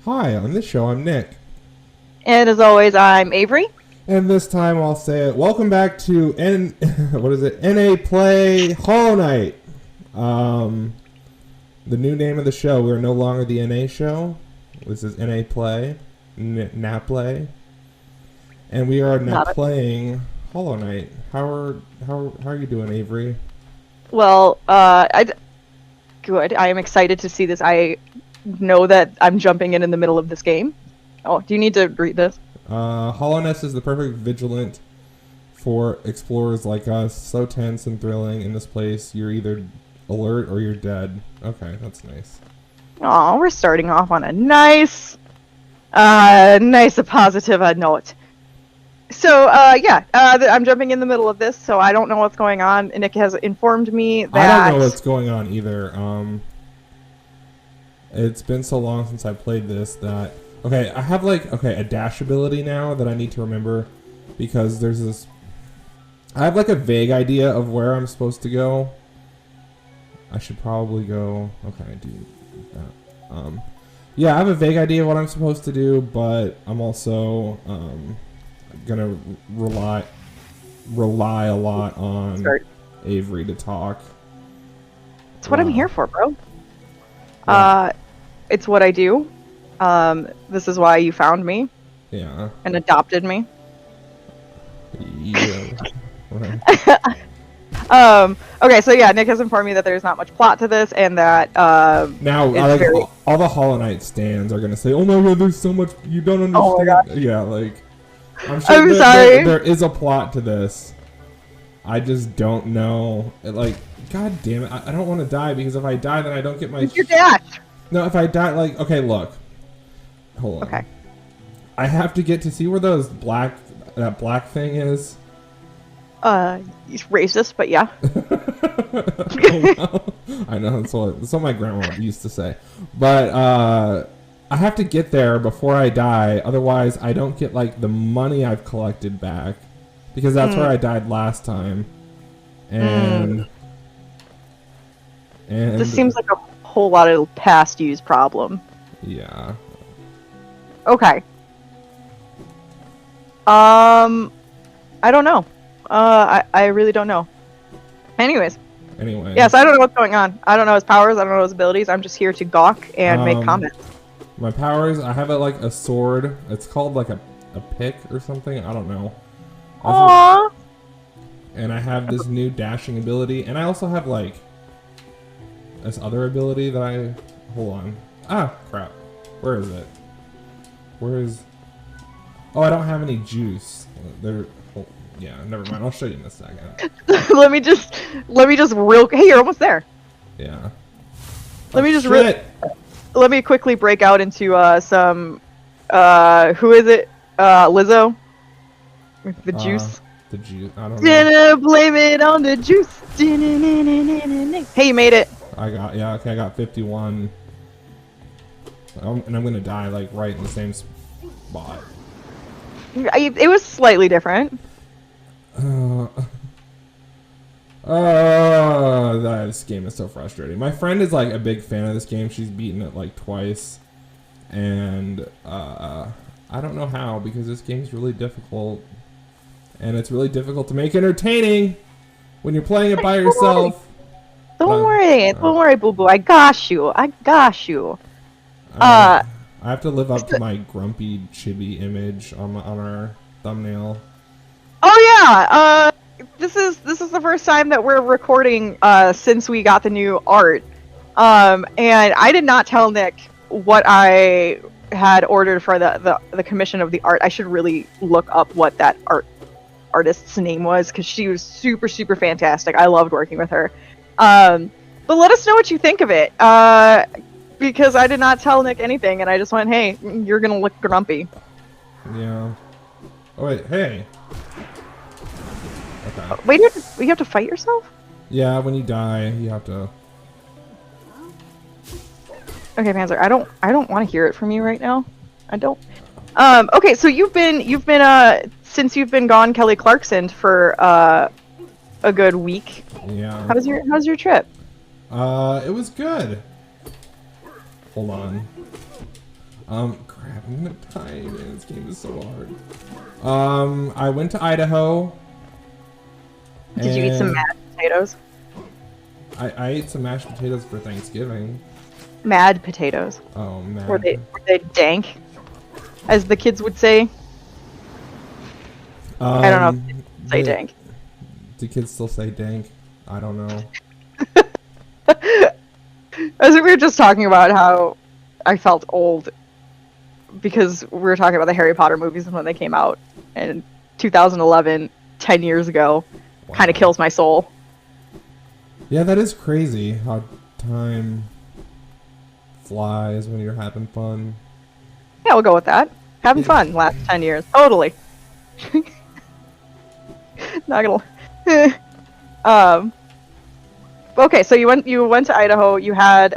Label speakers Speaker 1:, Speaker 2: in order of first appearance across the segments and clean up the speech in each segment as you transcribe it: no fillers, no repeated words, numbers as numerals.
Speaker 1: Hi, on this show I'm Nick.
Speaker 2: And as always, I'm Avery.
Speaker 1: And this time I'll say it. Welcome back to what is it? NA Play Hollow Knight. The new name of the show. We're no longer the NA show. This is NA Play. NA Play. And we are now playing Hollow Knight. How are you doing, Avery?
Speaker 2: Well, good. I am excited to see this. I know that I'm jumping in the middle of this game. Oh, do you need to read this?
Speaker 1: Hollowness is the perfect vigilant for explorers like us. So tense and thrilling in this place. You're either alert or you're dead. Okay, that's nice.
Speaker 2: Oh, we're starting off on a nice positive note. So, I'm jumping in the middle of this, so I don't know what's going on. Nick has informed me that...
Speaker 1: I don't know what's going on either. It's been so long since I played this that... Okay, I have a dash ability now that I need to remember because there's this... I have a vague idea of where I'm supposed to go. I should probably go... Okay, I do that. Yeah, I have a vague idea of what I'm supposed to do, but I'm also gonna rely a lot on Avery to talk.
Speaker 2: It's what I'm here for, bro.
Speaker 1: Yeah.
Speaker 2: It's what I do. This is why you found me.
Speaker 1: Yeah.
Speaker 2: And adopted me.
Speaker 1: Yeah. Right.
Speaker 2: Okay, so yeah, Nick has informed me that there's not much plot to this, and that
Speaker 1: now all the Hollow Knight stands are gonna say, "Oh my god, there's so much you don't understand."
Speaker 2: Oh my gosh.
Speaker 1: Yeah, I'm sure
Speaker 2: sorry.
Speaker 1: There is a plot to this. I just don't know. God damn it, I don't want to die because if I die, then I don't get my.
Speaker 2: Your dash.
Speaker 1: No, if I die, okay, look. Hold on.
Speaker 2: Okay.
Speaker 1: I have to get to see where that black thing is.
Speaker 2: He's racist, but yeah.
Speaker 1: Oh, no. I know, that's what my grandma used to say. But, I have to get there before I die, otherwise I don't get, the money I've collected back. Because that's where I died last time. And...
Speaker 2: This seems like a whole lot of past use problem.
Speaker 1: Yeah.
Speaker 2: Okay. I don't know. I really don't know. Anyways. Yes, I don't know what's going on. I don't know his powers, I don't know his abilities. I'm just here to gawk and make comments.
Speaker 1: My powers, I have a sword. It's called a pick or something. I don't know.
Speaker 2: Aww.
Speaker 1: And I have this new dashing ability. And I also have this other ability that I... Hold on. Ah, crap. Where is it? Where is... Oh, I don't have any juice. Yeah, never mind. I'll show you in a second.
Speaker 2: let me just Hey, you're almost there.
Speaker 1: Yeah.
Speaker 2: Let me quickly break out into some who is it? Lizzo? With the juice.
Speaker 1: The juice. I don't know.
Speaker 2: Blame it on the juice. Hey, you made it.
Speaker 1: I got 51. And I'm gonna die right in the same spot.
Speaker 2: It was slightly different.
Speaker 1: This game is so frustrating. My friend is a big fan of this game. She's beaten it twice, and I don't know how because this game's really difficult, and it's really difficult to make entertaining when you're playing it by yourself.
Speaker 2: Don't worry, boo boo. I got you.
Speaker 1: I have to live up to my grumpy chibi image on our thumbnail.
Speaker 2: Oh yeah. This is the first time that we're recording since we got the new art. And I did not tell Nick what I had ordered for the commission of the art. I should really look up what that artist's name was because she was super, super fantastic. I loved working with her. But let us know what you think of it. Because I did not tell Nick anything, and I just went, hey, you're gonna look grumpy.
Speaker 1: Yeah. Oh, wait, hey. Okay.
Speaker 2: Wait, you have to fight yourself?
Speaker 1: Yeah, when you die, you have to...
Speaker 2: Okay, Panzer, I don't want to hear it from you right now. I don't. Okay, so you've been since you've been gone, Kelly Clarkson, for a good week.
Speaker 1: Yeah.
Speaker 2: How's your trip?
Speaker 1: It was good. Hold on. Crap, I'm gonna die, man. This game is so hard. I went to Idaho.
Speaker 2: Did you eat some mashed potatoes?
Speaker 1: I ate some mashed potatoes for Thanksgiving.
Speaker 2: Mad potatoes.
Speaker 1: Oh, man.
Speaker 2: Were they dank, as the kids would say? I don't know if kids say dank.
Speaker 1: Do kids still say dank? I don't know.
Speaker 2: As we were just talking about how I felt old because we were talking about the Harry Potter movies and when they came out in 2011, 10 years ago, kind of kills my soul.
Speaker 1: Yeah, that is crazy how time flies when you're having fun.
Speaker 2: Yeah, we'll go with that. Having fun last 10 years. Totally. Not gonna... Okay, so you went to Idaho. You had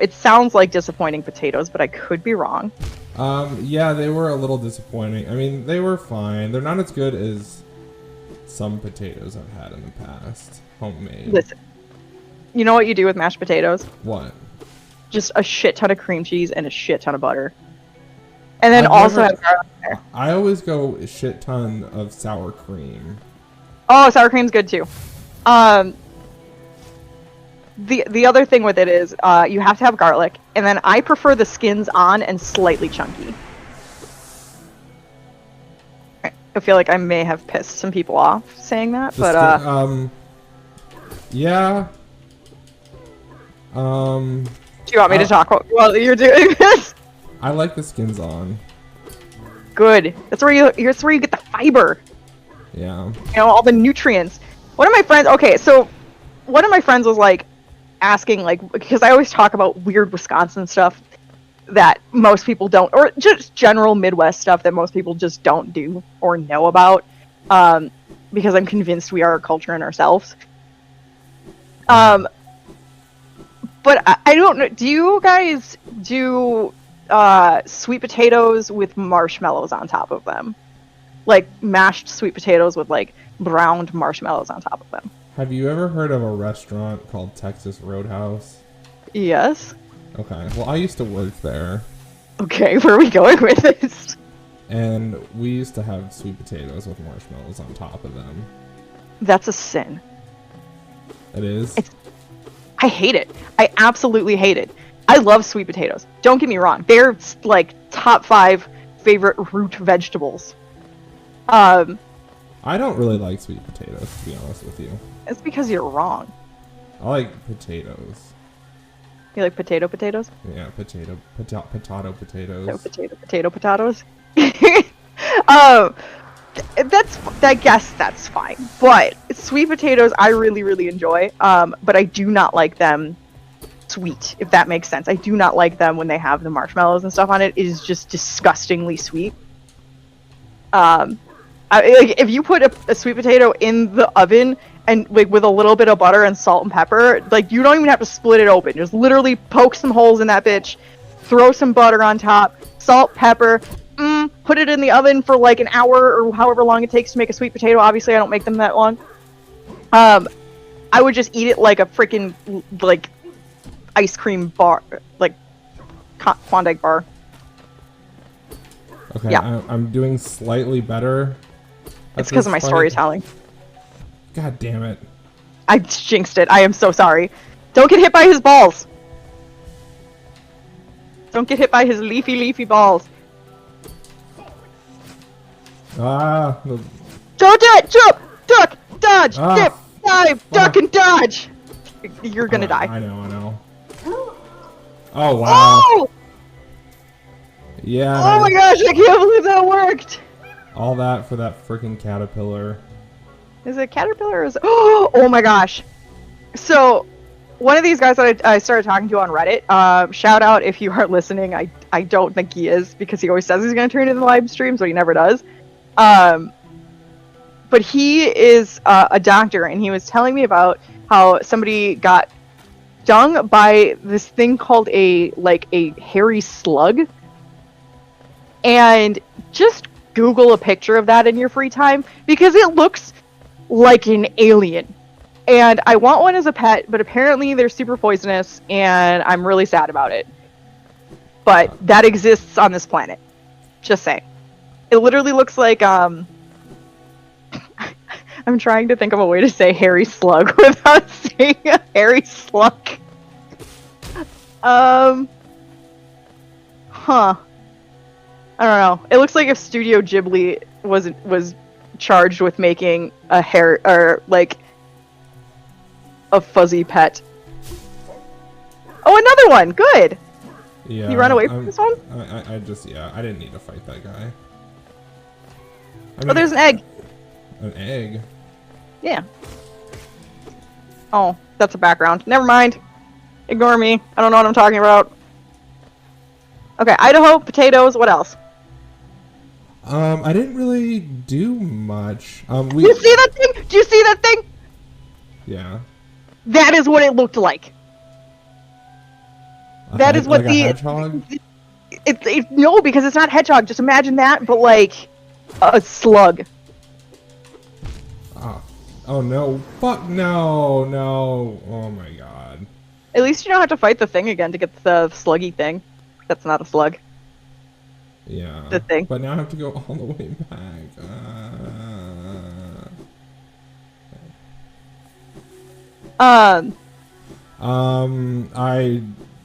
Speaker 2: it sounds like disappointing potatoes, but I could be wrong.
Speaker 1: Yeah, they were a little disappointing. I mean, they were fine. They're not as good as some potatoes I've had in the past. Homemade.
Speaker 2: Listen. You know what you do with mashed potatoes?
Speaker 1: What?
Speaker 2: Just a shit ton of cream cheese and a shit ton of butter. And then have garlic there.
Speaker 1: I always go a shit ton of sour cream.
Speaker 2: Oh, sour cream's good too. The other thing with it is you have to have garlic, and then I prefer the skins on and slightly chunky. I feel like I may have pissed some people off saying that,
Speaker 1: yeah.
Speaker 2: Do you want me to talk while you're doing this?
Speaker 1: I like the skins on.
Speaker 2: Good. That's where you get the fiber.
Speaker 1: Yeah.
Speaker 2: You know, all the nutrients. One of my friends was like asking, like, because I always talk about weird Wisconsin stuff that most people don't, or just general Midwest stuff that most people just don't do or know about, because I'm convinced we are a culture in ourselves. But I don't know. Do you guys do sweet potatoes with marshmallows on top of them? Like mashed sweet potatoes with like browned marshmallows on top of them.
Speaker 1: Have you ever heard of a restaurant called Texas Roadhouse?
Speaker 2: Yes.
Speaker 1: Okay. Well, I used to work there.
Speaker 2: Okay, where are we going with this?
Speaker 1: And we used to have sweet potatoes with marshmallows on top of them.
Speaker 2: That's a sin.
Speaker 1: It is?
Speaker 2: I hate it. I absolutely hate it. I love sweet potatoes. Don't get me wrong. They're like top 5 favorite root vegetables.
Speaker 1: I don't really like sweet potatoes, to be honest with you.
Speaker 2: It's because you're wrong.
Speaker 1: I like potatoes.
Speaker 2: You like potatoes?
Speaker 1: Yeah, potato potatoes.
Speaker 2: No, potatoes. I guess that's fine. But sweet potatoes, I really, really enjoy. But I do not like them sweet, if that makes sense. I do not like them when they have the marshmallows and stuff on it. It is just disgustingly sweet. If you put a sweet potato in the oven and like with a little bit of butter and salt and pepper, like you don't even have to split it open. Just literally poke some holes in that bitch, throw some butter on top, salt, pepper, put it in the oven for like an hour or however long it takes to make a sweet potato. Obviously, I don't make them that long. I would just eat it like a freaking like ice cream bar, like Klondike bar.
Speaker 1: Okay,
Speaker 2: yeah.
Speaker 1: I'm doing slightly better.
Speaker 2: It's because of my storytelling.
Speaker 1: God damn it.
Speaker 2: I jinxed it. I am so sorry. Don't get hit by his balls. Don't get hit by his leafy balls.
Speaker 1: Ah.
Speaker 2: Don't do it! Jump! Duck! Dodge! Dip! Dive! Duck and dodge! You're gonna die.
Speaker 1: I know. Oh, wow.
Speaker 2: Oh!
Speaker 1: Yeah.
Speaker 2: Oh my gosh, I can't believe that worked!
Speaker 1: All that for that freaking caterpillar.
Speaker 2: Is it a caterpillar or is it... Oh my gosh. So, one of these guys that I started talking to on Reddit, shout out if you are listening. I don't think he is, because he always says he's going to turn into the live streams, but he never does. But he is a doctor, and he was telling me about how somebody got stung by this thing called a hairy slug. And just Google a picture of that in your free time, because it looks like an alien. And I want one as a pet, but apparently they're super poisonous, and I'm really sad about it. but that exists on this planet. Just saying. It literally looks like I'm trying to think of a way to say hairy slug without saying a hairy slug. Huh. I don't know. It looks like if Studio Ghibli was charged with making a hair or like a fuzzy pet. Oh, another one. Good.
Speaker 1: Yeah.
Speaker 2: You run away from this one?
Speaker 1: I didn't need to fight that guy. I
Speaker 2: Oh,
Speaker 1: mean,
Speaker 2: there's an egg.
Speaker 1: An egg?
Speaker 2: Yeah. Oh, that's a background. Never mind. Ignore me. I don't know what I'm talking about. Okay, Idaho, potatoes, what else?
Speaker 1: I didn't really do much.
Speaker 2: Do you see that thing? Do you see that thing?
Speaker 1: Yeah.
Speaker 2: That is what it looked like. That is what
Speaker 1: like a hedgehog?
Speaker 2: No, because it's not hedgehog. Just imagine that, but like a slug.
Speaker 1: Oh no! Fuck no! No! Oh my god!
Speaker 2: At least you don't have to fight the thing again to get the sluggy thing. That's not a slug.
Speaker 1: Yeah.
Speaker 2: The thing.
Speaker 1: But now I have to go all the way back.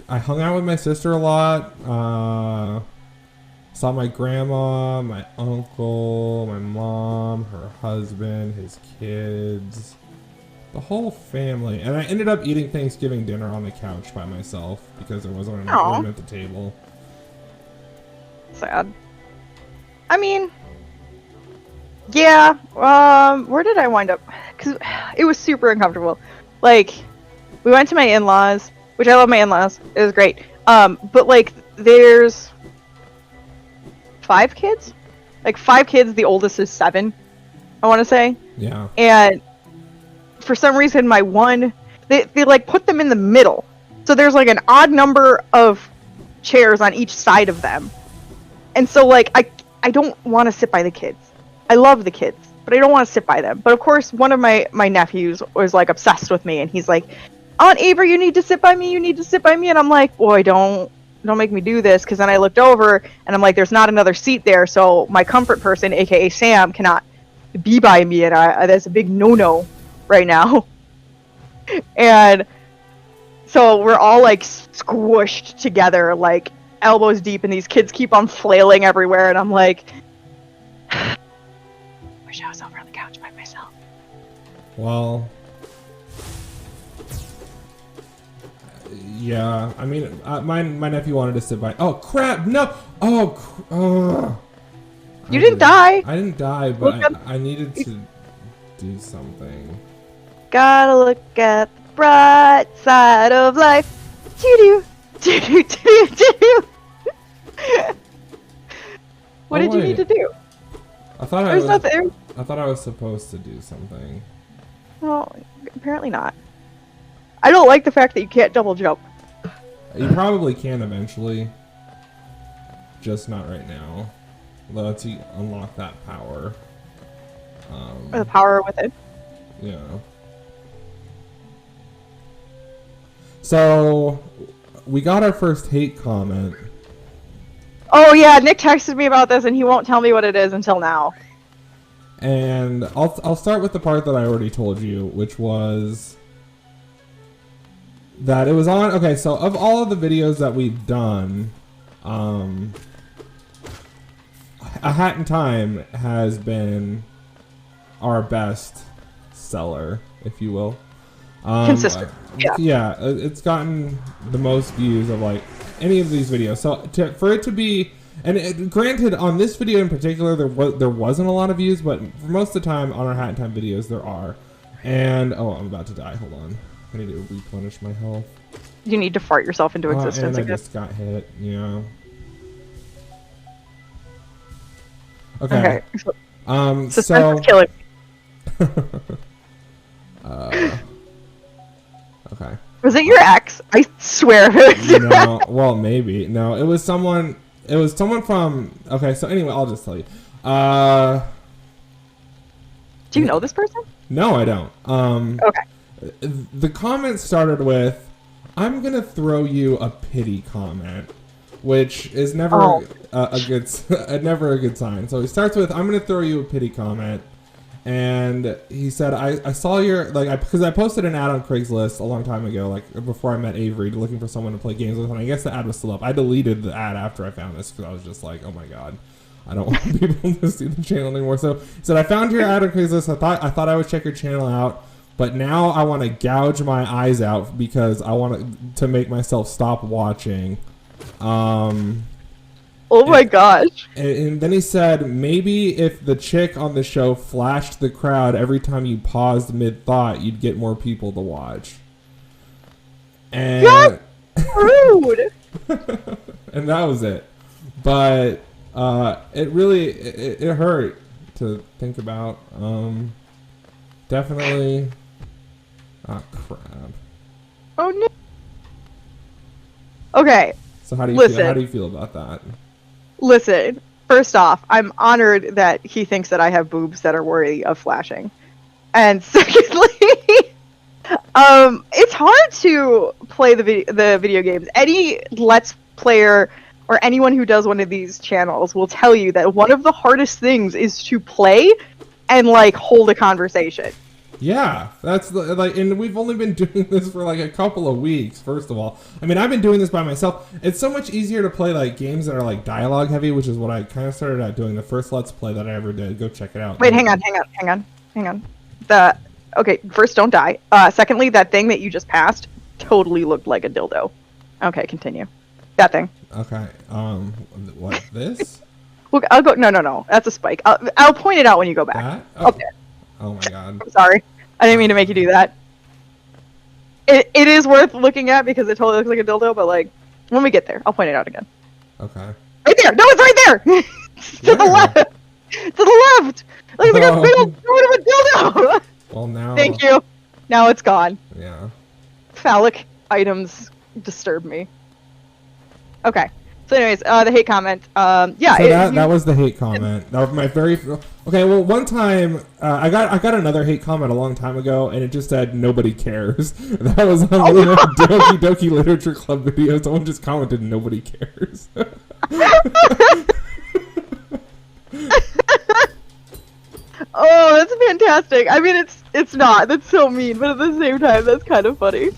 Speaker 1: I hung out with my sister a lot. Saw my grandma, my uncle, my mom, her husband, his kids, the whole family. And I ended up eating Thanksgiving dinner on the couch by myself because there wasn't enough room at the table.
Speaker 2: Sad. I mean, yeah. Where did I wind up? Because it was super uncomfortable. Like, we went to my in-laws, which I love my in-laws. It was great. But like, there's 5 kids? Like 5 kids, the oldest is 7, I want to say.
Speaker 1: Yeah.
Speaker 2: And for some reason, my one, they like put them in the middle. So there's like an odd number of chairs on each side of them. And so like, I don't want to sit by the kids. I love the kids, but I don't want to sit by them. But of course, one of my nephews was like obsessed with me, and he's like, Aunt Ava, you need to sit by me, you need to sit by me. And I'm like, boy, don't make me do this. Because then I looked over and I'm like, there's not another seat there. So my comfort person, aka Sam, cannot be by me. And that's a big no-no right now. And so we're all like squished together, like elbows deep. And these kids keep on flailing everywhere. And I'm like, wish I was over on the couch by myself.
Speaker 1: Well, yeah, I mean, my nephew wanted to sit by. Oh crap! No!
Speaker 2: You didn't die.
Speaker 1: I didn't die, but I needed to do something.
Speaker 2: Gotta look at the bright side of life. Doo doo doo doo doo. What did you need to do?
Speaker 1: I thought I was supposed to do something.
Speaker 2: Well, apparently not. I don't like the fact that you can't double jump.
Speaker 1: You probably can eventually. Just not right now. Let's unlock that power.
Speaker 2: Or the power within.
Speaker 1: Yeah. So, we got our first hate comment.
Speaker 2: Oh yeah, Nick texted me about this and he won't tell me what it is until now.
Speaker 1: And I'll start with the part that I already told you, which was that it was on. Okay, so of all of the videos that we've done, A Hat in Time has been our best seller, if you will.
Speaker 2: Consistent.
Speaker 1: Yeah, it's gotten the most views of like any of these videos. So for it to be, and granted, on this video in particular, there wasn't a lot of views, but for most of the time on our Hat in Time videos, there are. And I'm about to die. Hold on, I need to replenish my health.
Speaker 2: You need to fart yourself into existence.
Speaker 1: And I just got hit. Yeah. Okay.
Speaker 2: Suspense is killing me.
Speaker 1: Okay.
Speaker 2: Was it your ex? I swear it was your
Speaker 1: No,
Speaker 2: ex.
Speaker 1: well, maybe. No, it was someone from... Okay, so anyway, I'll just tell you.
Speaker 2: Do you know this person?
Speaker 1: No, I don't.
Speaker 2: Okay.
Speaker 1: The comment started with, I'm gonna throw you a pity comment, which is never a good never a good sign. So he starts with, "I'm gonna throw you a pity comment," and he said, "I saw your because I posted an ad on Craigslist a long time ago, like before I met Avery, looking for someone to play games with, and I guess the ad was still up. I deleted the ad after I found this because I was just like, oh my god, I don't want people to see the channel anymore." So he said, "I found your ad on Craigslist. I thought I would check your channel out, but now I want to gouge my eyes out because I want to make myself stop watching."
Speaker 2: Oh my gosh.
Speaker 1: And then he said, "Maybe if the chick on the show flashed the crowd every time you paused mid-thought, you'd get more people to watch." And
Speaker 2: That's rude.
Speaker 1: and that was it. But it really it hurt to think about. Definitely. Oh crap.
Speaker 2: Oh no. Okay.
Speaker 1: So how do you
Speaker 2: Listen.
Speaker 1: feel? How do you feel about that?
Speaker 2: Listen, first off, I'm honored that he thinks that I have boobs that are worthy of flashing. And secondly, it's hard to play the video games. Any Let's Player or anyone who does one of these channels will tell you that one of the hardest things is to play and hold a conversation.
Speaker 1: Yeah, that's and we've only been doing this for a couple of weeks. First of all, I mean, I've been doing this by myself. It's so much easier to play games that are dialogue heavy, which is what I kind of started out doing. The first Let's Play that I ever did. Go check it out.
Speaker 2: Wait, hang on. Okay, first, don't die. Secondly, that thing that you just passed totally looked like a dildo. Okay, continue. That thing.
Speaker 1: Okay. What, this?
Speaker 2: Look, I'll go. No. That's a spike. I'll point it out when you go back.
Speaker 1: That? Oh.
Speaker 2: Okay.
Speaker 1: Oh my god.
Speaker 2: I'm sorry. I didn't mean to make you do that. It is worth looking at because it totally looks like a dildo, but when we get there, I'll point it out again.
Speaker 1: Okay.
Speaker 2: Right there! No, it's right there! To the left! To the left! Look at the middle throat of a dildo!
Speaker 1: Well, now...
Speaker 2: Thank you. Now it's gone.
Speaker 1: Yeah.
Speaker 2: Phallic items disturb me. Okay. So anyways, the hate comment. Yeah.
Speaker 1: So that was the hate comment. That was my very... Okay, well, one time, I got another hate comment a long time ago, and it just said, "Nobody cares." That was on one of the Doki Doki Literature Club videos. Someone just commented, "Nobody cares."
Speaker 2: Oh, that's fantastic. I mean, it's not. That's so mean, but at the same time, that's kind of funny.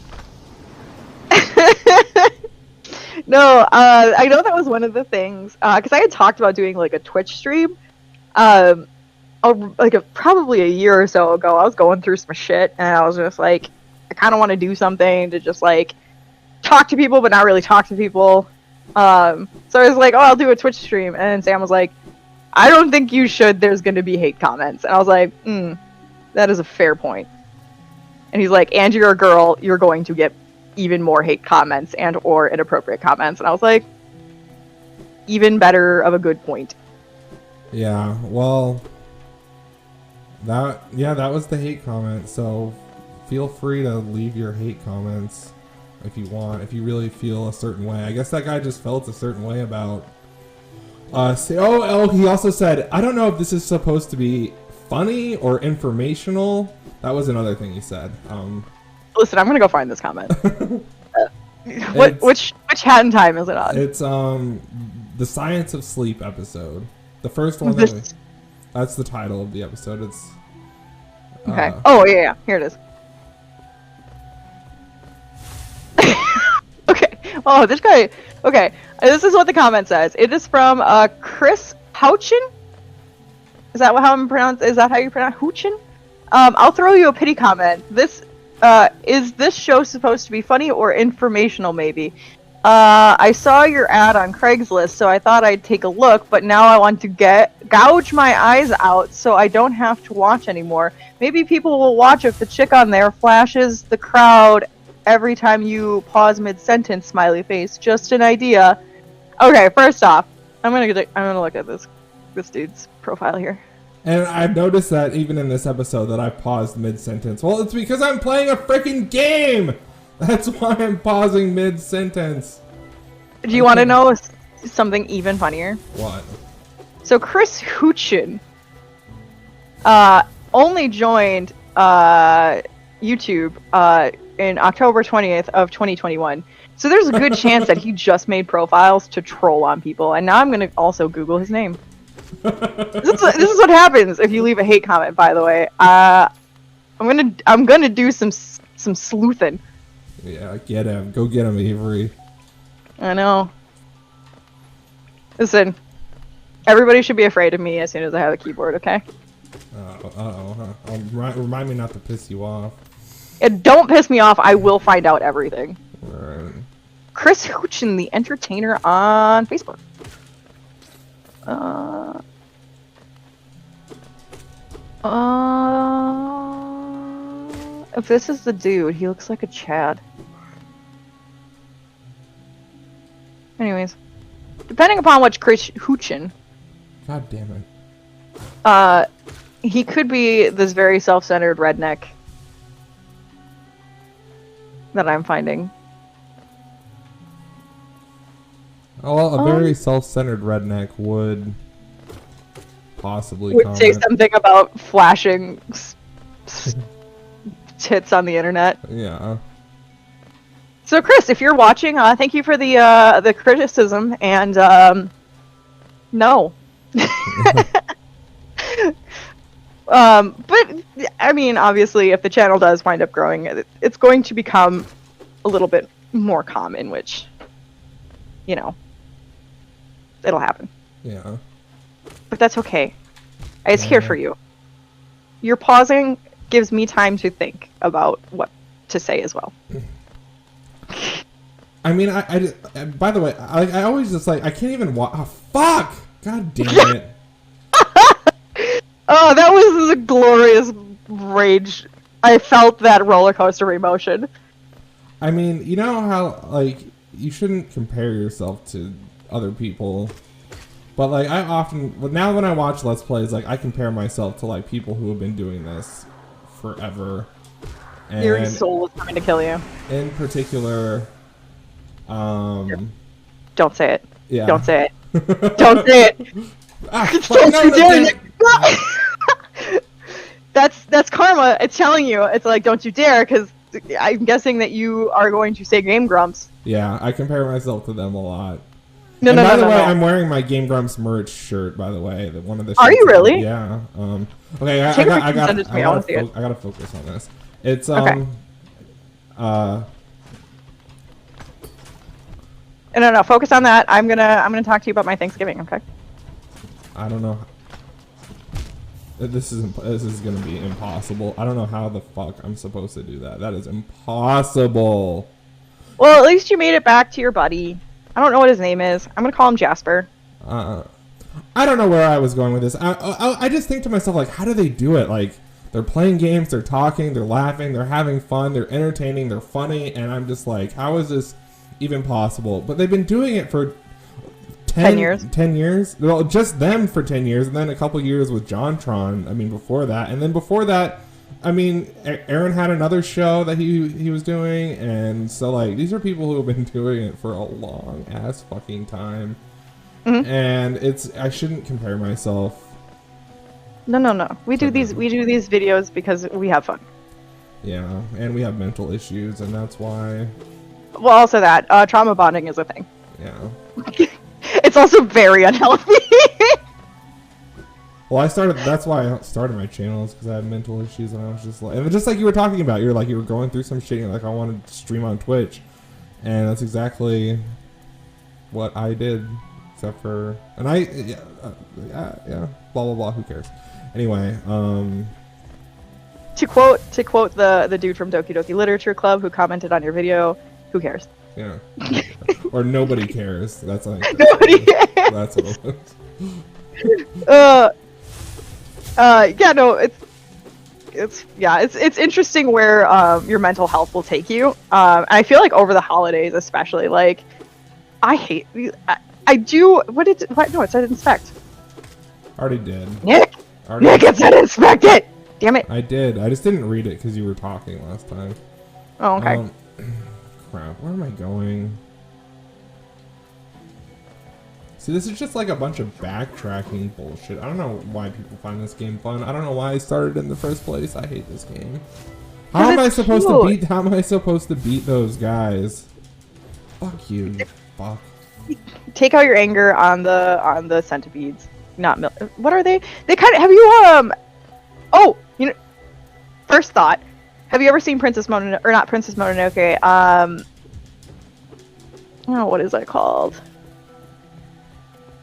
Speaker 2: No, I know that was one of the things, because I had talked about doing a Twitch stream, probably a year or so ago. I was going through some shit, and I was just I kind of want to do something to just talk to people, but not really talk to people. So I was like, oh, I'll do a Twitch stream, and Sam was like, I don't think you should. There's going to be hate comments, and I was like, that is a fair point. And he's like, and you're a girl, you're going to get even more hate comments and or inappropriate comments, and I was like, even better of a good point.
Speaker 1: Yeah, well, that was the hate comment. So feel free to leave your hate comments if you want, if you really feel a certain way. I guess that guy just felt a certain way about us. He also said, "I don't know if this is supposed to be funny or informational." That was another thing he said.
Speaker 2: Listen, I'm gonna go find this comment. Which Hat in Time is it on?
Speaker 1: It's the Science of Sleep episode. The first one. That's the title of the episode. It's
Speaker 2: okay. Oh yeah, here it is. Okay. Oh, this guy. Okay, this is what the comment says. It is from Chris Houchin. Is that how I'm pronounced? Is that how you pronounce Houchin? I'll throw you a pity comment. Is this show supposed to be funny or informational, maybe? I saw your ad on Craigslist, so I thought I'd take a look, but now I want to gouge my eyes out so I don't have to watch anymore. Maybe people will watch if the chick on there flashes the crowd every time you pause mid-sentence, smiley face. Just an idea. Okay, first off, I'm gonna look at this dude's profile here.
Speaker 1: And I've noticed that even in this episode that I paused mid-sentence. Well, it's because I'm playing a freaking game! That's why I'm pausing mid-sentence.
Speaker 2: Do you want to know something even funnier?
Speaker 1: What?
Speaker 2: So Chris Houchin only joined YouTube in October 20th of 2021. So there's a good chance that he just made profiles to troll on people. And now I'm gonna also Google his name. This is what happens if you leave a hate comment. By the way, I'm gonna do some sleuthing.
Speaker 1: Yeah, get him. Go get him, Avery.
Speaker 2: I know. Listen, everybody should be afraid of me as soon as I have a keyboard. Okay.
Speaker 1: Remind me not to piss you off.
Speaker 2: Don't piss me off. I will find out everything.
Speaker 1: Alright.
Speaker 2: Chris Hoochin, the entertainer on Facebook. If this is the dude, he looks like a Chad. Anyways, depending upon which Chris Hoochin,
Speaker 1: God damn it.
Speaker 2: he could be this very self-centered redneck that I'm finding.
Speaker 1: Oh, well, a very self-centered redneck would possibly
Speaker 2: would say something about flashing tits on the internet.
Speaker 1: Yeah.
Speaker 2: So, Chris, if you're watching, thank you for the criticism, and no. But I mean, obviously, if the channel does wind up growing, it's going to become a little bit more common, which, you know, it'll happen.
Speaker 1: Yeah.
Speaker 2: But that's okay. It's here for you. Your pausing gives me time to think about what to say as well.
Speaker 1: I mean, by the way, I always just like, I can't even watch. Oh, fuck! God damn it.
Speaker 2: Oh, that was a glorious rage. I felt that roller coaster emotion.
Speaker 1: I mean, you know how, like, you shouldn't compare yourself to other people. But, like, I often, now when I watch Let's Plays, like, I compare myself to, like, people who have been doing this forever. And
Speaker 2: your soul is trying to kill you.
Speaker 1: In particular,
Speaker 2: Don't say it.
Speaker 1: Yeah.
Speaker 2: Don't say it. Don't say it. Don't you dare! That's karma. It's telling you. It's like, don't you dare, because I'm guessing that you are going to say Game Grumps.
Speaker 1: Yeah, I compare myself to them a lot.
Speaker 2: No,
Speaker 1: and
Speaker 2: no,
Speaker 1: by
Speaker 2: no,
Speaker 1: the way,
Speaker 2: no.
Speaker 1: I'm wearing my Game Grumps merch shirt. By the way, one of the.
Speaker 2: Are you really?
Speaker 1: Yeah. Okay, I gotta focus on this. It's
Speaker 2: Okay. No, focus on that. I'm gonna talk to you about my Thanksgiving. Okay.
Speaker 1: I don't know. This is gonna be impossible. I don't know how the fuck I'm supposed to do that. That is impossible.
Speaker 2: Well, at least you made it back to your buddy. I don't know what his name is. I'm gonna call him Jasper.
Speaker 1: I don't know where I was going with this. I just think to myself, like, how do they do it? Like, they're playing games, they're talking, they're laughing, they're having fun, they're entertaining, they're funny, and I'm just like, how is this even possible? But they've been doing it for 10
Speaker 2: years.
Speaker 1: 10 years? Well, just them for 10 years, and then a couple years with JonTron, I mean, before that. And then before that, I mean, Aaron had another show that he was doing, and so, like, these are people who have been doing it for a long-ass fucking time. Mm-hmm. And I shouldn't compare myself.
Speaker 2: No. We do these videos because we have fun.
Speaker 1: Yeah, and we have mental issues, and that's why.
Speaker 2: Well, also that trauma bonding is a thing.
Speaker 1: Yeah.
Speaker 2: It's also very unhealthy.
Speaker 1: Well, that's why I started my channel, is because I had mental issues, and I was just like, and just like you were talking about, you were going through some shit, and you're like, I wanted to stream on Twitch, and that's exactly what I did, except for, and yeah, blah blah blah. Who cares? Anyway,
Speaker 2: to quote the dude from Doki Doki Literature Club who commented on your video, who cares?
Speaker 1: Yeah. Or nobody cares. That's like
Speaker 2: nobody cares.
Speaker 1: That's what it was.
Speaker 2: Yeah, no, it's interesting where your mental health will take you. I feel like over the holidays, especially, like, I do. No, it said inspect.
Speaker 1: Already did.
Speaker 2: Nick, it said inspect it. Damn it.
Speaker 1: I did. I just didn't read it because you were talking last time.
Speaker 2: Oh, okay.
Speaker 1: Crap. Where am I going? See, this is just like a bunch of backtracking bullshit. I don't know why people find this game fun. I don't know why I started in the first place. I hate this game. How am I
Speaker 2: it's
Speaker 1: supposed
Speaker 2: cute.
Speaker 1: to beat? How am I supposed to beat those guys? Fuck you. Fuck.
Speaker 2: Take out your anger on the centipedes. Not what are they? They kind of have you Oh, you know. First thought. Have you ever seen Princess Mononoke or not Princess Mononoke? Oh, what is that called?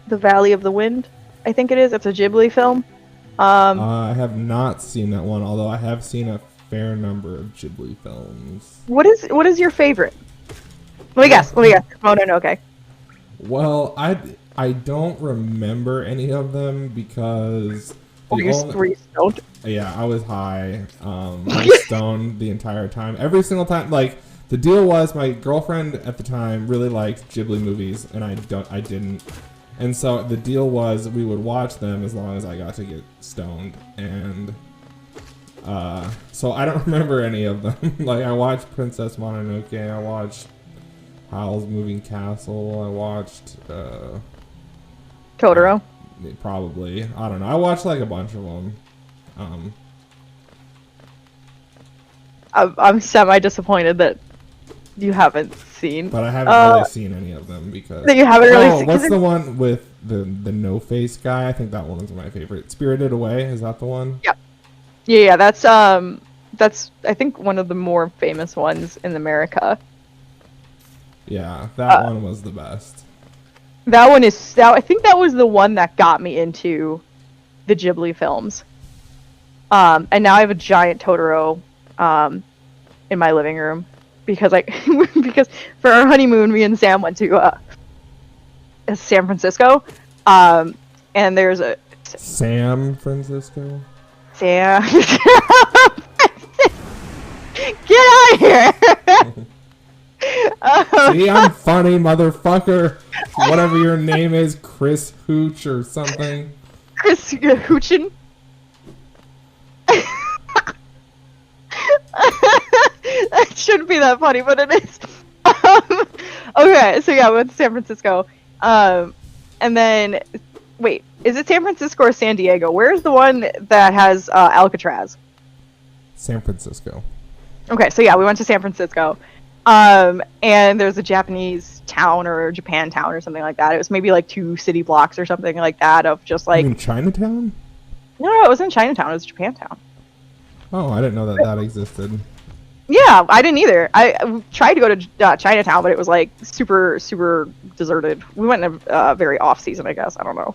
Speaker 2: The Valley of the Wind, I think it is. It's a Ghibli film.
Speaker 1: I have not seen that one, although I have seen a fair number of Ghibli films.
Speaker 2: What is your favorite? Let me guess. Mononoke.
Speaker 1: Well, I don't remember any of them because
Speaker 2: Were you stoned?
Speaker 1: Yeah, I was high. I was stoned the entire time. Every single time, like the deal was, my girlfriend at the time really liked Ghibli movies, and I didn't. And so the deal was we would watch them as long as I got to get stoned, and so I don't remember any of them. Like I watched Princess Mononoke, I watched Howl's Moving Castle, I watched
Speaker 2: Totoro.
Speaker 1: Probably, I don't know. I watched like a bunch of them.
Speaker 2: I'm semi-disappointed that you haven't seen.
Speaker 1: But I haven't really seen any of them because.
Speaker 2: That you haven't really seen.
Speaker 1: What's the one with the no face guy? I think that one is my favorite. Spirited Away, is that the one?
Speaker 2: Yeah. Yeah, that's I think one of the more famous ones in America.
Speaker 1: Yeah, that one was the best.
Speaker 2: That one is. I think that was the one that got me into the Ghibli films. And now I have a giant Totoro in my living room because because for our honeymoon, me and Sam went to San Francisco, and there's a
Speaker 1: San Francisco.
Speaker 2: Sam. Get out of here!
Speaker 1: See, I'm funny, motherfucker. Whatever your name is, Chris Hooch or something.
Speaker 2: Chris Hoochin. That shouldn't be that funny, but it is. Okay, so yeah, we went to San Francisco. And then, wait, is it San Francisco or San Diego? Where's the one that has Alcatraz?
Speaker 1: San Francisco.
Speaker 2: Okay, so yeah, we went to San Francisco. And there's a Japanese town or Japan town or something like that. It was maybe like 2 city blocks or something like that of just like.
Speaker 1: You mean Chinatown?
Speaker 2: No, it wasn't Chinatown. It was Japantown.
Speaker 1: Oh, I didn't know that existed.
Speaker 2: Yeah, I didn't either. I tried to go to Chinatown, but it was like super, super deserted. We went in a very off season, I guess. I don't know.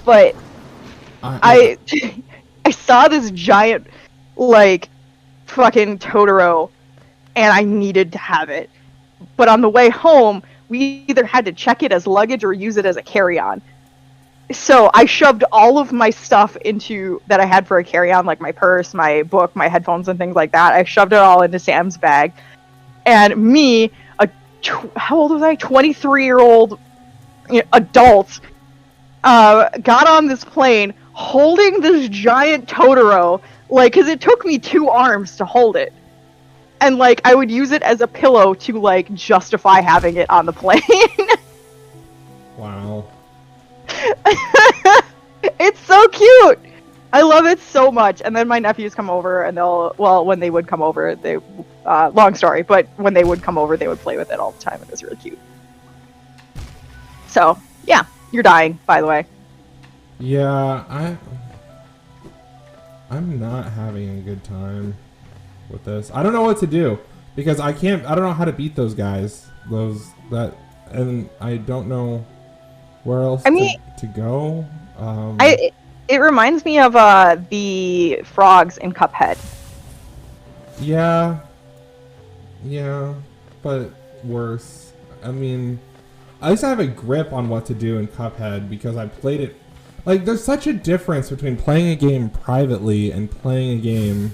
Speaker 2: But I saw this giant, like, fucking Totoro, and I needed to have it. But on the way home, we either had to check it as luggage or use it as a carry-on. So I shoved all of my stuff into that I had for a carry-on, like my purse, my book, my headphones, and things like that. I shoved it all into Sam's bag. And me, how old was I? 23-year-old adult, got on this plane holding this giant Totoro, like, because it took me 2 arms to hold it. And, like, I would use it as a pillow to, like, justify having it on the plane.
Speaker 1: Wow.
Speaker 2: It's so cute. I love it so much. And then my nephews come over, and when they would come over, they, long story, but when they would come over, they would play with it all the time. It was really cute. So, yeah, you're dying, by the way.
Speaker 1: Yeah, I'm not having a good time with this. I don't know what to do because I don't know how to beat those guys. And I don't know where else to go.
Speaker 2: It reminds me of the frogs in Cuphead.
Speaker 1: Yeah, but worse. I mean, I used to have a grip on what to do in Cuphead because I played it. Like, there's such a difference between playing a game privately and playing a game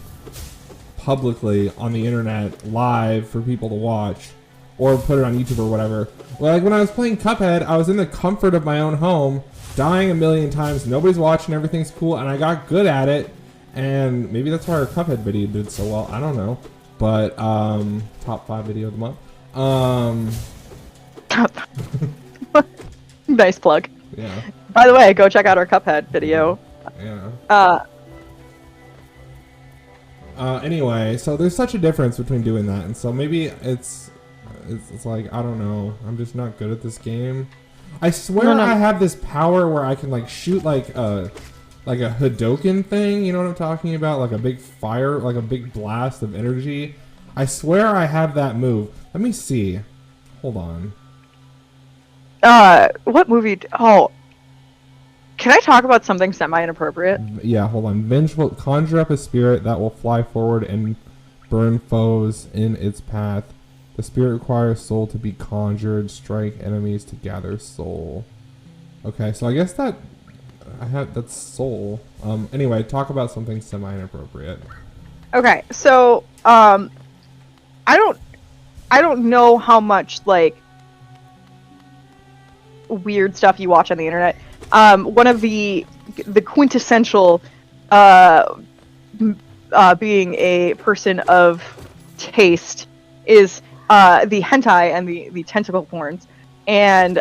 Speaker 1: publicly on the internet live for people to watch or put it on YouTube or whatever. Well, like when I was playing Cuphead, I was in the comfort of my own home, dying a million times, nobody's watching, everything's cool, and I got good at it, and maybe that's why our Cuphead video did so well, I don't know. But, top 5 video of the month.
Speaker 2: Nice plug.
Speaker 1: Yeah.
Speaker 2: By the way, go check out our Cuphead video.
Speaker 1: Yeah. Anyway, so there's such a difference between doing that, and so maybe it's like, I don't know. I'm just not good at this game. I swear I have this power where I can like shoot like a Hadoken thing. You know what I'm talking about? Like a big fire, like a big blast of energy. I swear I have that move. Let me see. Hold on.
Speaker 2: What movie? Oh, can I talk about something semi-inappropriate?
Speaker 1: Yeah, hold on. Venge will conjure up a spirit that will fly forward and burn foes in its path. The spirit requires soul to be conjured. Strike enemies to gather soul. Okay, so I guess that's soul. Anyway, talk about something semi-inappropriate.
Speaker 2: Okay, so I don't know how much like weird stuff you watch on the internet. One of the quintessential being a person of taste is the hentai and the tentacle porns. And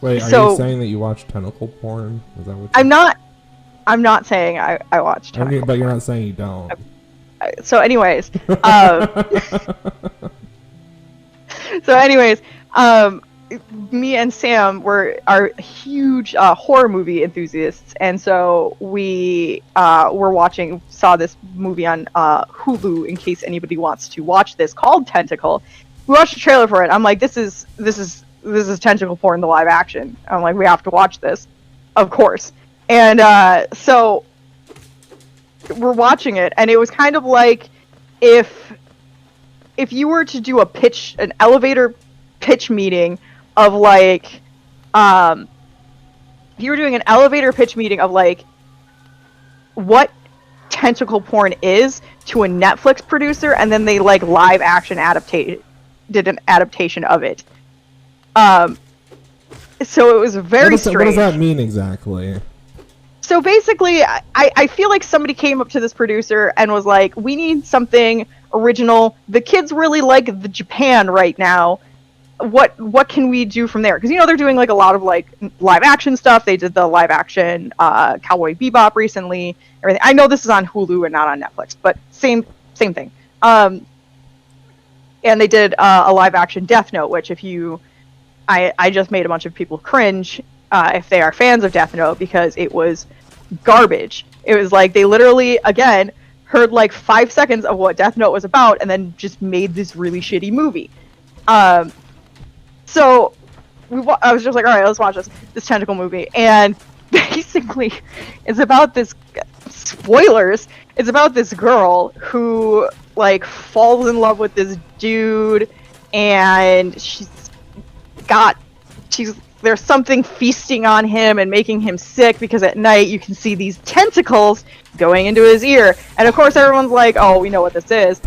Speaker 1: wait, are you saying that you watch tentacle porn? Is that what
Speaker 2: I'm not saying I watch tentacle
Speaker 1: but you're not saying you don't.
Speaker 2: So anyways, me and Sam are huge horror movie enthusiasts, and so we saw this movie on Hulu. In case anybody wants to watch this, called Tentacle. We watched the trailer for it. I'm like, this is tentacle porn, the live action. I'm like, we have to watch this, of course. And so we're watching it, and it was kind of like if you were to do an elevator pitch meeting of like, if you were doing an elevator pitch meeting of like what tentacle porn is to a Netflix producer, and then they like live action did an adaptation of it. So it was very strange.
Speaker 1: What does that mean exactly?
Speaker 2: So basically, I feel like somebody came up to this producer and was like, we need something original. The kids really like the Japan right now. What can we do from there? Because, they're doing like a lot of like live action stuff. They did the live action Cowboy Bebop recently. Everything. I know this is on Hulu and not on Netflix, but same thing. And they did a live action Death Note, which I just made a bunch of people cringe if they are fans of Death Note, because it was garbage. It was like they literally, again, heard like 5 seconds of what Death Note was about and then just made this really shitty movie. So I was just like, all right, let's watch this tentacle movie. And basically, it's about this, spoilers, it's about this girl who like falls in love with this dude, and there's something feasting on him and making him sick, because at night you can see these tentacles going into his ear. And of course everyone's like, oh, we know what this is,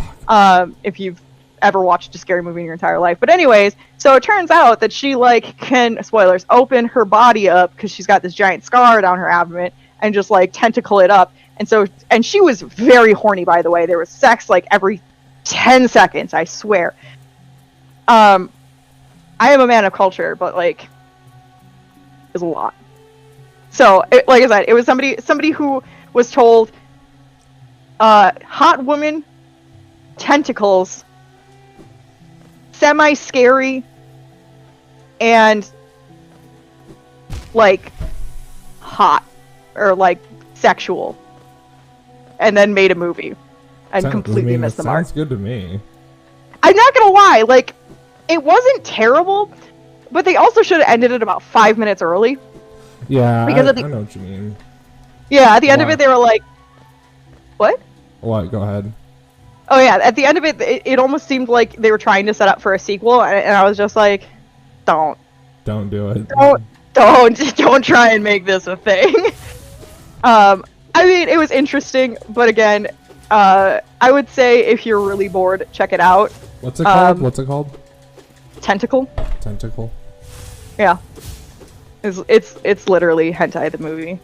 Speaker 2: if you've ever watched a scary movie in your entire life. But anyways, so it turns out that she like can, spoilers, open her body up, because she's got this giant scar down her abdomen, and just like tentacle it up. And she was very horny, by the way. There was sex like every 10 seconds, I swear. I am a man of culture, but like, it was a lot. So, like I said, it was somebody who was told, hot woman, tentacles, semi-scary, and like hot or like sexual, and then made a movie and completely missed the mark.
Speaker 1: Sounds good to me.
Speaker 2: I'm not gonna lie, like, it wasn't terrible, but they also should have ended it about 5 minutes early.
Speaker 1: Yeah, because I know what you mean.
Speaker 2: Yeah, at the end of it, they were like, what?
Speaker 1: What? Go ahead.
Speaker 2: Oh yeah, at the end of it, it almost seemed like they were trying to set up for a sequel, and I was just like, don't
Speaker 1: do it.
Speaker 2: Don't try and make this a thing. I mean, it was interesting, but again, I would say if you're really bored, check it out.
Speaker 1: What's it called? What's it called?
Speaker 2: Tentacle.
Speaker 1: Tentacle.
Speaker 2: Yeah. It's literally hentai, the movie.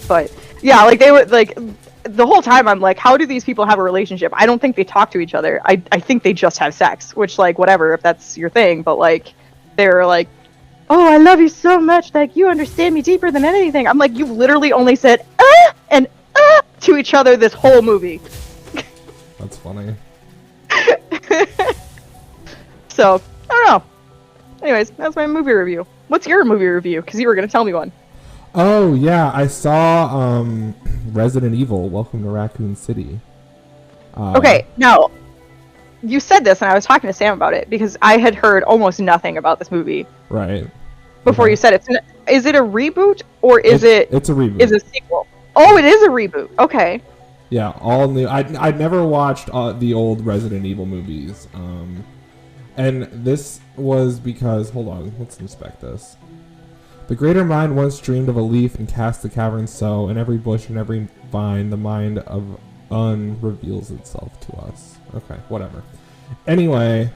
Speaker 2: But yeah, like they would like the whole time I'm like, how do these people have a relationship? I don't think they talk to each other. I think they just have sex, which like whatever if that's your thing, but like they're like, oh, I love you so much, like you understand me deeper than anything. I'm like, you literally only said and to each other this whole movie.
Speaker 1: That's funny.
Speaker 2: So, I don't know. Anyways, that's my movie review. What's your movie review? Because you were going to tell me one.
Speaker 1: Oh, yeah. I saw Resident Evil, Welcome to Raccoon City.
Speaker 2: Okay, now, you said this, and I was talking to Sam about it, because I had heard almost nothing about this movie.
Speaker 1: Right.
Speaker 2: Before you said it. Is it a reboot, or is
Speaker 1: It's a reboot.
Speaker 2: Is it a sequel? Oh, it is a reboot. Okay.
Speaker 1: Yeah, all new. I'd never watched the old Resident Evil movies. And this was because, hold on, let's inspect this. The greater mind once dreamed of a leaf and cast the cavern so, in every bush and every vine, the mind of reveals itself to us. Okay, whatever. Anyway,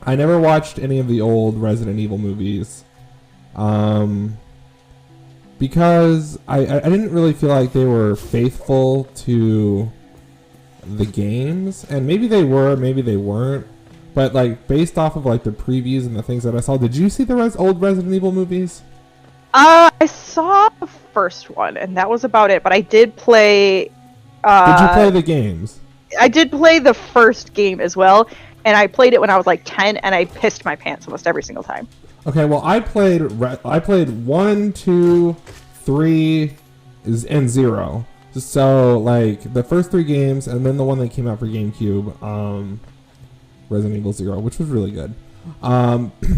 Speaker 1: I never watched any of the old Resident Evil movies. Because I didn't really feel like they were faithful to the games. And maybe they were, maybe they weren't. But, like, based off of, like, the previews and the things that I saw, did you see the old Resident Evil movies?
Speaker 2: I saw the first one, and that was about it. But I did play...
Speaker 1: did you play the games?
Speaker 2: I did play the first game as well. And I played it when I was, like, 10, and I pissed my pants almost every single time.
Speaker 1: Okay, well, I played 1, 2, 3, and 0. So, like, the first 3 games, and then the one that came out for GameCube, Resident Evil 0, which was really good.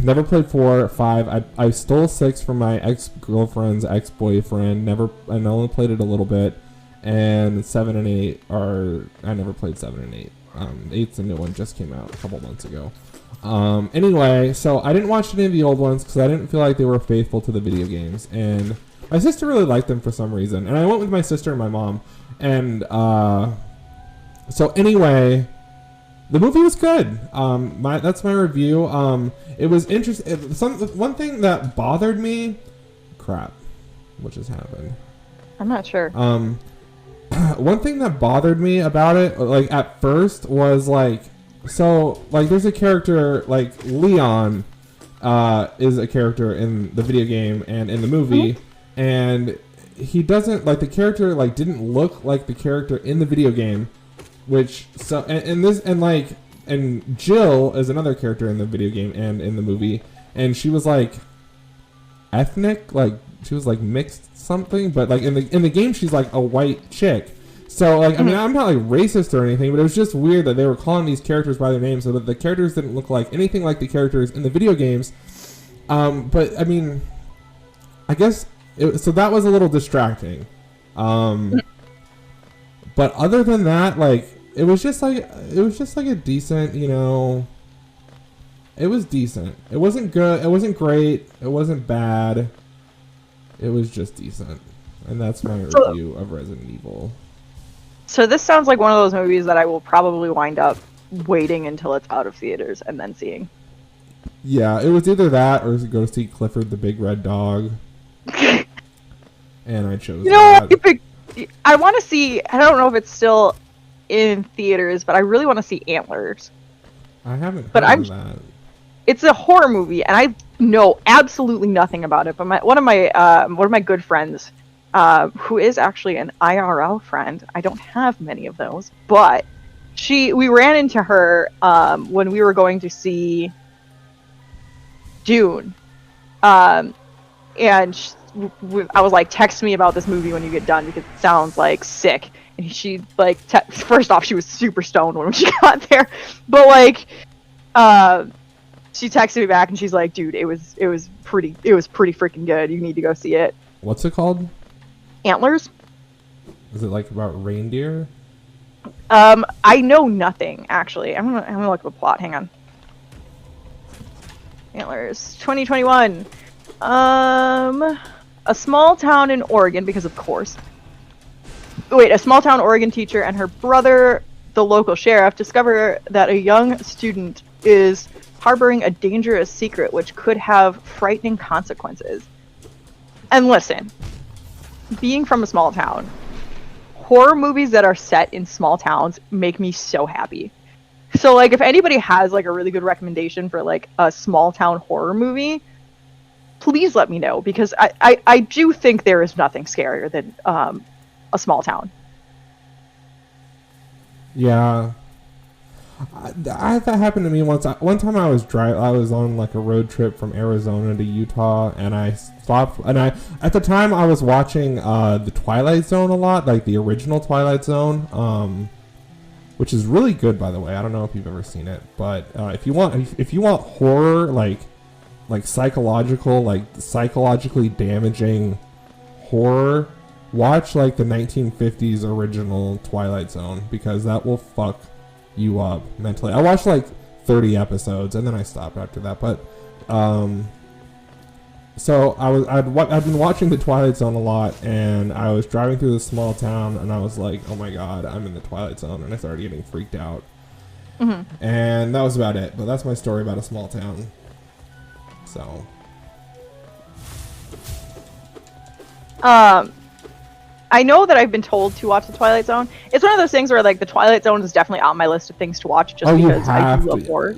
Speaker 1: Never played 4, 5. I stole 6 from my ex-girlfriend's ex-boyfriend. I only played it a little bit. And 7 and 8 I never played 7 and 8. 8's the new one, just came out a couple months ago. Anyway, so I didn't watch any of the old ones because I didn't feel like they were faithful to the video games. And my sister really liked them for some reason. And I went with my sister and my mom. And so anyway, the movie was good. That's my review. It was interesting. One thing that bothered me... Crap. What just happened?
Speaker 2: I'm not sure.
Speaker 1: One thing that bothered me about it, like, at first, was, like... So, like, there's a character, like, Leon is a character in the video game and in the movie, and he doesn't, like, the character, like, didn't look like the character in the video game, which, so, and Jill is another character in the video game and in the movie, and she was, like, ethnic, like, she was, like, mixed something, but, like, in the game, she's, like, a white chick. So, like, I mean, I'm not, like, racist or anything, but it was just weird that they were calling these characters by their names so that the characters didn't look like anything like the characters in the video games. But, I mean, I guess, so that was a little distracting. But other than that, like, it was just like a decent, you know, it was decent. It wasn't good, it wasn't great, it wasn't bad. It was just decent. And that's my review of Resident Evil.
Speaker 2: So this sounds like one of those movies that I will probably wind up waiting until it's out of theaters and then seeing.
Speaker 1: Yeah, it was either that or go see Clifford the Big Red Dog. And I chose that.
Speaker 2: I want to see, I don't know if it's still in theaters, but I really want to see Antlers.
Speaker 1: I haven't heard of that.
Speaker 2: It's a horror movie, and I know absolutely nothing about it, but one of my good friends, who is actually an IRL friend. I don't have many of those, but we ran into her when we were going to see Dune, and I was like, text me about this movie when you get done because it sounds like sick. And she like, first off, she was super stoned when she got there, but like, she texted me back and she's like, dude, it was pretty freaking good. You need to go see it.
Speaker 1: What's it called?
Speaker 2: Antlers.
Speaker 1: Is it like about reindeer?
Speaker 2: I know nothing actually. I'm gonna look at the plot. Hang on. Antlers 2021. A small town in Oregon, because of course. Wait, a small town Oregon teacher and her brother, the local sheriff, discover that a young student is harboring a dangerous secret which could have frightening consequences. And listen, being from a small town, horror movies that are set in small towns make me so happy. So like, if anybody has like a really good recommendation for like a small town horror movie, please let me know, because I do think there is nothing scarier than a small town.
Speaker 1: Yeah. That happened to me once. One time I was on like a road trip from Arizona to Utah, and I stopped. And at the time I was watching the Twilight Zone a lot, like the original Twilight Zone, which is really good, by the way. I don't know if you've ever seen it, but if you want horror, like psychologically damaging horror, watch like the 1950s original Twilight Zone, because that will fuck you up mentally. I watched like 30 episodes and then I stopped after that. But so I'd been watching the Twilight Zone a lot, and I was driving through this small town, and I was like, oh my god, I'm in the Twilight Zone, and I started getting freaked out. Mm-hmm. And that was about it. But that's my story about a small town. So
Speaker 2: I know that I've been told to watch the Twilight Zone. It's one of those things where, like, the Twilight Zone is definitely on my list of things to watch, just because I do love horror.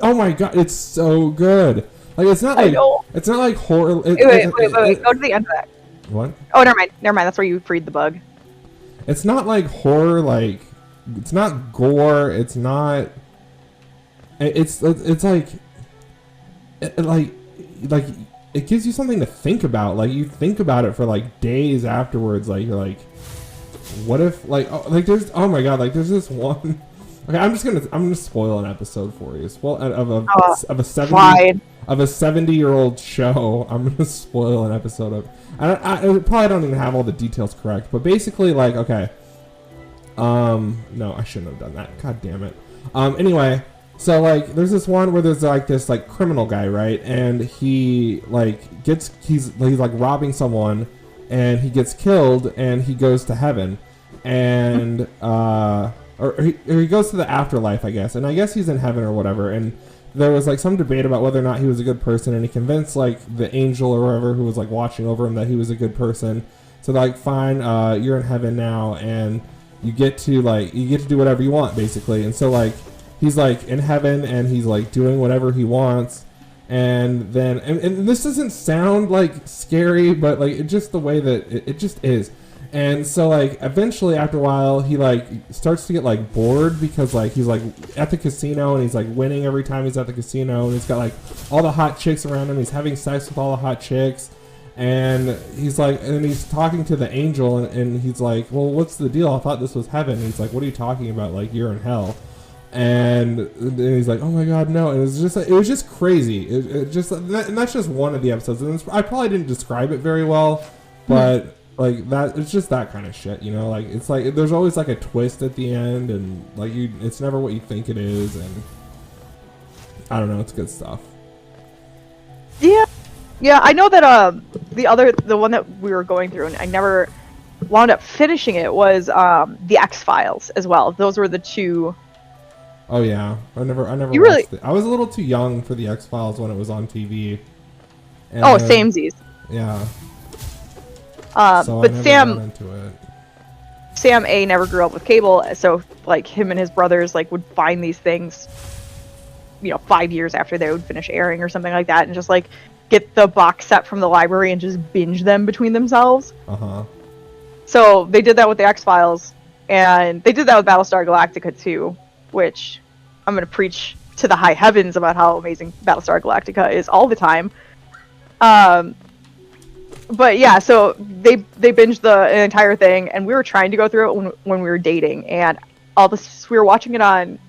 Speaker 1: Oh my god, it's so good. Like, it's not like horror.
Speaker 2: Wait, go to the end of that.
Speaker 1: What?
Speaker 2: Oh, never mind. That's where you freed the bug.
Speaker 1: It's not like horror. Like, it's not gore. It's not. It's like it gives you something to think about. Like, you think about it for like days afterwards. Like, you're like, what if there's there's this one. Okay, I'm gonna spoil an episode for you. Spoil of a 70-year-old show. I'm gonna spoil an episode of. I probably don't even have all the details correct, but basically, like, okay. No, I shouldn't have done that. God damn it. Anyway. So, like, there's this one where there's, like, this, like, criminal guy, right? And he, like, he's like, robbing someone, and he gets killed, and he goes to heaven. And, or he goes to the afterlife, I guess. And I guess he's in heaven or whatever. And there was, like, some debate about whether or not he was a good person, and he convinced, like, the angel or whoever who was, like, watching over him that he was a good person. So, like, fine, you're in heaven now, and you get to do whatever you want, basically. And so, like, he's, like, in heaven, and he's, like, doing whatever he wants. And then, and this doesn't sound, like, scary, but, like, it just the way that it just is. And so, like, eventually, after a while, he, like, starts to get, like, bored, because, like, he's, like, at the casino, and he's, like, winning every time he's at the casino, and he's got, like, all the hot chicks around him. He's having sex with all the hot chicks. And he's like, and he's talking to the angel, and he's like, well, what's the deal? I thought this was heaven. And he's like, what are you talking about? Like, you're in hell. And he's like, oh my god, no. And it was just crazy. And that's just one of the episodes. And I probably didn't describe it very well, but like that, it's just that kind of shit, you know. Like, it's like there's always like a twist at the end, and like it's never what you think it is. And I don't know, it's good stuff.
Speaker 2: Yeah, I know that the one that we were going through, and I never wound up finishing it, was the X-Files as well. Those were the two.
Speaker 1: Oh yeah, I never watched it. I was a little too young for the X-Files when it was on TV. And,
Speaker 2: samesies.
Speaker 1: Yeah.
Speaker 2: So but Sam A never grew up with cable, so like him and his brothers like would find these things, 5 years after they would finish airing or something like that, and just like get the box set from the library and just binge them between themselves. So they did that with the X-Files, and they did that with Battlestar Galactica too, which I'm going to preach to the high heavens about how amazing Battlestar Galactica is all the time. But yeah, so they binged the entire thing, and we were trying to go through it when we were dating, and we were watching it on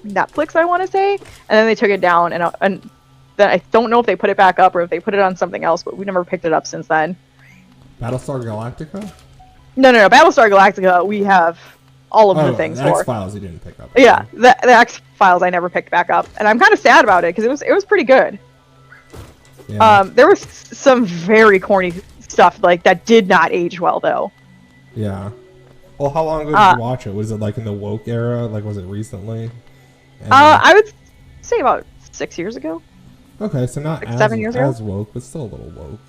Speaker 2: Netflix, I want to say, and then they took it down, and then I don't know if they put it back up or if they put it on something else, but we never picked it up since then.
Speaker 1: Battlestar Galactica?
Speaker 2: No. Battlestar Galactica, we have all of the things
Speaker 1: the
Speaker 2: for.
Speaker 1: X-Files you didn't pick up.
Speaker 2: Yeah, the X-Files I never picked back up, and I'm kind of sad about it because it was pretty good.
Speaker 1: Yeah.
Speaker 2: There was some very corny stuff like that did not age well though.
Speaker 1: Yeah. Well, how long ago did you watch it? Was it like in the woke era? Like, was it recently?
Speaker 2: I would say about 6 years ago.
Speaker 1: Okay, so not
Speaker 2: 7 years ago?
Speaker 1: as woke, but still a little woke.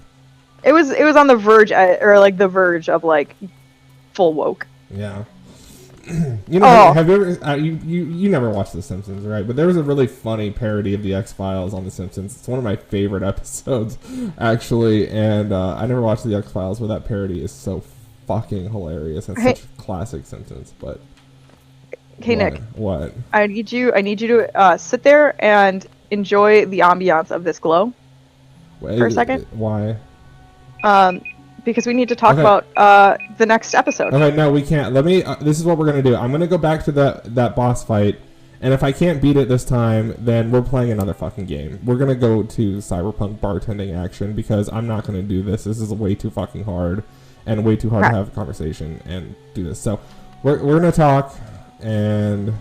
Speaker 2: It was on the verge, or like the verge of like full woke.
Speaker 1: Yeah. Have you ever you never watched The Simpsons, right? But there was a really funny parody of the X-Files on The Simpsons. It's one of my favorite episodes, actually, and I never watched the X-Files, but that parody is so fucking hilarious. It's such classic Simpsons, but
Speaker 2: Okay, Nick.
Speaker 1: What?
Speaker 2: I need you to sit there and enjoy the ambiance of this glow for a second.
Speaker 1: Why?
Speaker 2: Because we need to talk
Speaker 1: Okay.
Speaker 2: about the next episode.
Speaker 1: Okay, no, we can't. Let me. This is what we're gonna do. I'm gonna go back to that boss fight, and if I can't beat it this time, then we're playing another fucking game. We're gonna go to Cyberpunk bartending action because I'm not gonna do this. This is way too fucking hard, and way too hard to have a conversation and do this. So we're gonna talk, and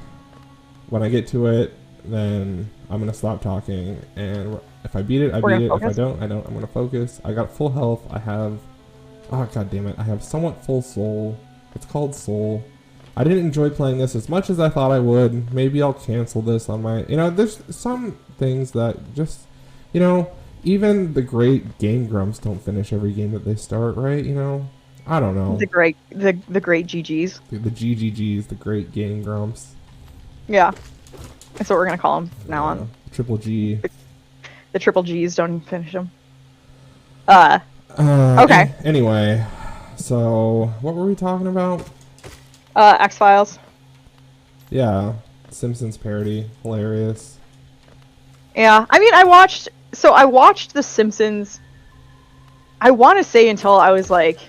Speaker 1: when I get to it, then I'm gonna stop talking, and if I beat it, I beat it. If I don't, I don't. I'm gonna focus. I got full health. I have. Oh, god damn it. I have somewhat full soul. It's called soul. I didn't enjoy playing this as much as I thought I would. Maybe I'll cancel this on my... You know, there's some things that just... You know, even the great Game Grumps don't finish every game that they start, right? You know? I don't know.
Speaker 2: The great GGs.
Speaker 1: The GGGs, the great Game Grumps.
Speaker 2: Yeah. That's what we're going to call them from now on.
Speaker 1: Triple G.
Speaker 2: The triple Gs don't finish them. Okay.
Speaker 1: Anyway, so what were we talking about?
Speaker 2: X-Files.
Speaker 1: Yeah, Simpsons parody, hilarious.
Speaker 2: Yeah, I mean, I watched The Simpsons. I want to say until I was like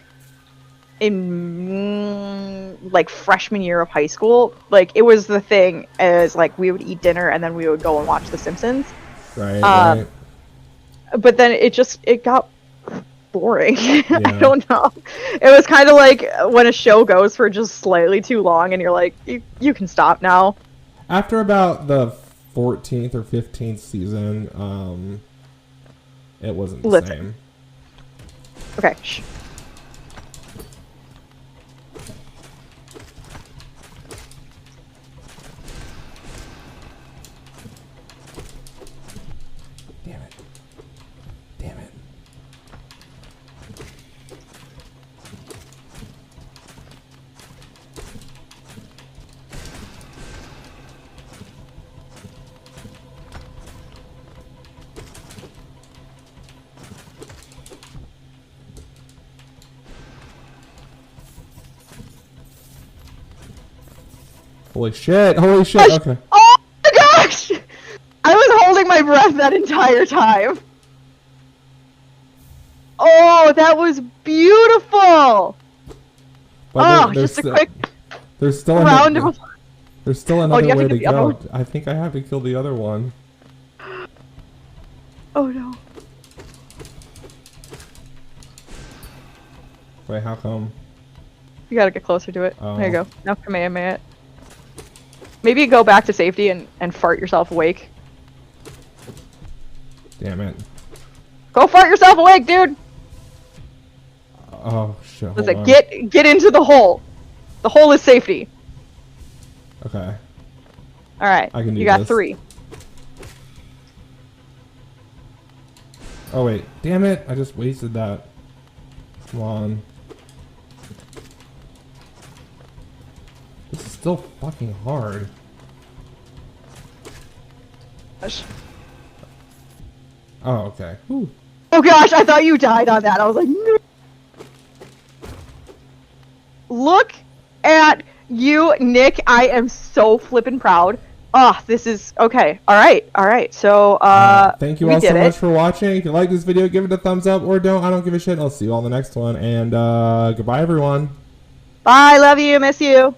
Speaker 2: in like freshman year of high school. Like it was the thing as like we would eat dinner and then we would go and watch The Simpsons.
Speaker 1: Right.
Speaker 2: But then it got boring.
Speaker 1: Yeah.
Speaker 2: I don't know. It was kind of like when a show goes for just slightly too long and you're like, you can stop now.
Speaker 1: After about the 14th or 15th season, it wasn't the same.
Speaker 2: Okay. Shh.
Speaker 1: Damn it. Holy shit, okay.
Speaker 2: Oh my gosh! I was holding my breath that entire time. Oh, that was beautiful!
Speaker 1: But
Speaker 2: just a quick
Speaker 1: there's still
Speaker 2: round of...
Speaker 1: There's still another way to go.
Speaker 2: One?
Speaker 1: I think I have to kill the other one.
Speaker 2: Oh no.
Speaker 1: Wait, how come?
Speaker 2: You gotta get closer to it.
Speaker 1: Oh.
Speaker 2: There you go. Now Kamehameha. Maybe go back to safety and fart yourself awake.
Speaker 1: Damn it.
Speaker 2: Go fart yourself awake, dude!
Speaker 1: Oh shit.
Speaker 2: Listen, get into the hole. The hole is safety.
Speaker 1: Okay.
Speaker 2: Alright.
Speaker 1: I can do
Speaker 2: You got
Speaker 1: this.
Speaker 2: 3.
Speaker 1: Oh wait, damn it! I just wasted that. Come on. This is still fucking hard.
Speaker 2: Gosh.
Speaker 1: Oh, okay. Whew.
Speaker 2: Oh gosh, I thought you died on that. I was like, no. Look at you, Nick. I am so flippin' proud. This is okay. All right. So,
Speaker 1: thank you all so much for watching. If you like this video, give it a thumbs up or don't. I don't give a shit. I'll see you all in the next one. And goodbye, everyone.
Speaker 2: Bye. Love you. Miss you.